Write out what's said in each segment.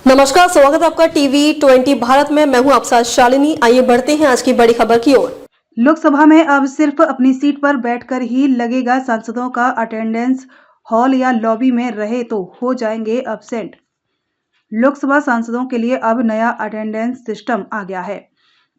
नमस्कार, स्वागत है आपका TV20 भारत में। मैं हूं आपके साथ शालिनी। आइए बढ़ते हैं आज की बड़ी खबर की ओर। लोकसभा में अब सिर्फ अपनी सीट पर बैठकर ही लगेगा सांसदों का अटेंडेंस। हॉल या लॉबी में रहे तो हो जाएंगे एब्सेंट। लोकसभा सांसदों के लिए अब नया अटेंडेंस सिस्टम आ गया है।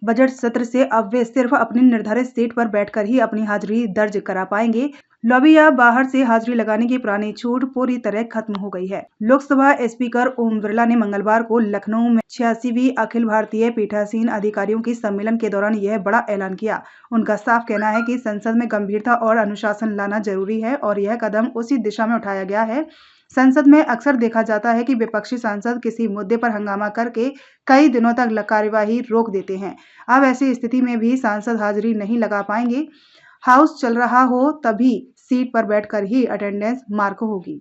बजट सत्र से अब वे सिर्फ अपनी निर्धारित सीट पर बैठकर ही अपनी हाजिरी दर्ज करा पाएंगे। लॉबी या बाहर से हाजिरी लगाने की पुरानी छूट पूरी तरह खत्म हो गई है। लोकसभा स्पीकर ओम बिरला ने मंगलवार को लखनऊ में 86वीं अखिल भारतीय पीठासीन अधिकारियों की सम्मेलन के दौरान यह बड़ा ऐलान किया। उनका साफ कहना है कि संसद में गंभीरता और अनुशासन लाना जरूरी है और यह कदम उसी दिशा में उठाया गया है। संसद में अक्सर देखा जाता है कि विपक्षी सांसद किसी मुद्दे पर हंगामा करके कई दिनों तक कार्यवाही रोक देते हैं। अब ऐसी स्थिति में भी सांसद हाजिरी नहीं लगा पाएंगे। हाउस चल रहा हो तभी सीट पर बैठकर ही अटेंडेंस मार्क होगी।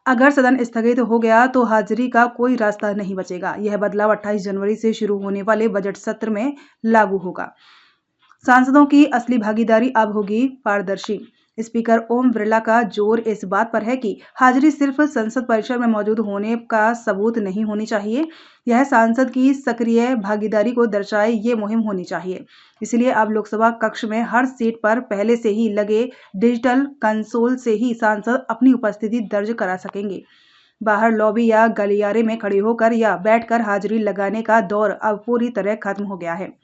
अगर सदन स्थगित हो गया तो हाजिरी का कोई रास्ता नहीं बचेगा। यह बदलाव 28 जनवरी से शुरू होने वाले बजट सत्र में लागू होगा। सांसदों की असली भागीदारी अब होगी पारदर्शी। स्पीकर ओम बिरला का जोर इस बात पर है कि हाजिरी सिर्फ संसद परिसर में मौजूद होने का सबूत नहीं होनी चाहिए, यह सांसद की सक्रिय भागीदारी को दर्शाए ये मुहिम होनी चाहिए। इसलिए अब लोकसभा कक्ष में हर सीट पर पहले से ही लगे डिजिटल कंसोल से ही सांसद अपनी उपस्थिति दर्ज करा सकेंगे। बाहर लॉबी या गलियारे में खड़े होकर या बैठकर हाजिरी लगाने का दौर अब पूरी तरह खत्म हो गया है।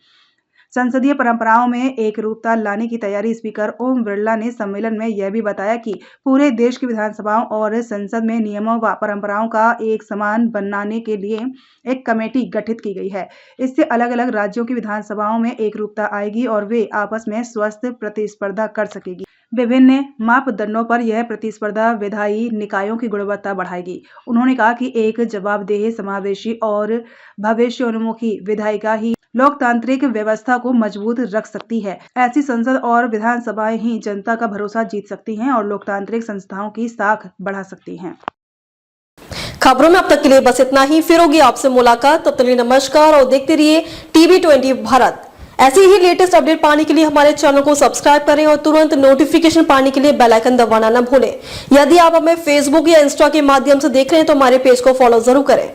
संसदीय परंपराओं में एक रूपता लाने की तैयारी। स्पीकर ओम बिरला ने सम्मेलन में यह भी बताया कि पूरे देश की विधानसभाओं और संसद में नियमों व परंपराओं का एक समान बनाने के लिए एक कमेटी गठित की गई है। इससे अलग अलग राज्यों की विधानसभाओं में एक रूपता आएगी और वे आपस में स्वस्थ प्रतिस्पर्धा कर सकेगी। विभिन्न मापदंडों पर यह प्रतिस्पर्धा विधायी निकायों की गुणवत्ता बढ़ाएगी। उन्होंने कहा कि एक जवाबदेह, समावेशी और भविष्योन्मुखी विधायिका ही लोकतांत्रिक व्यवस्था को मजबूत रख सकती है। ऐसी संसद और विधानसभाएं ही जनता का भरोसा जीत सकती हैं और लोकतांत्रिक संस्थाओं की साख बढ़ा सकती हैं। खबरों में अब तक के लिए बस इतना ही। फिर होगी आपसे मुलाकात। तब तक के लिए नमस्कार और देखते रहिए TV20 भारत। ऐसे ही लेटेस्ट अपडेट पाने के लिए हमारे चैनल को सब्सक्राइब करें और तुरंत नोटिफिकेशन पाने के लिए बेल आइकन दबाना न भूलें। यदि आप हमें फेसबुक या इंस्टा के माध्यम से देख रहे हैं तो हमारे पेज को फॉलो जरूर करें।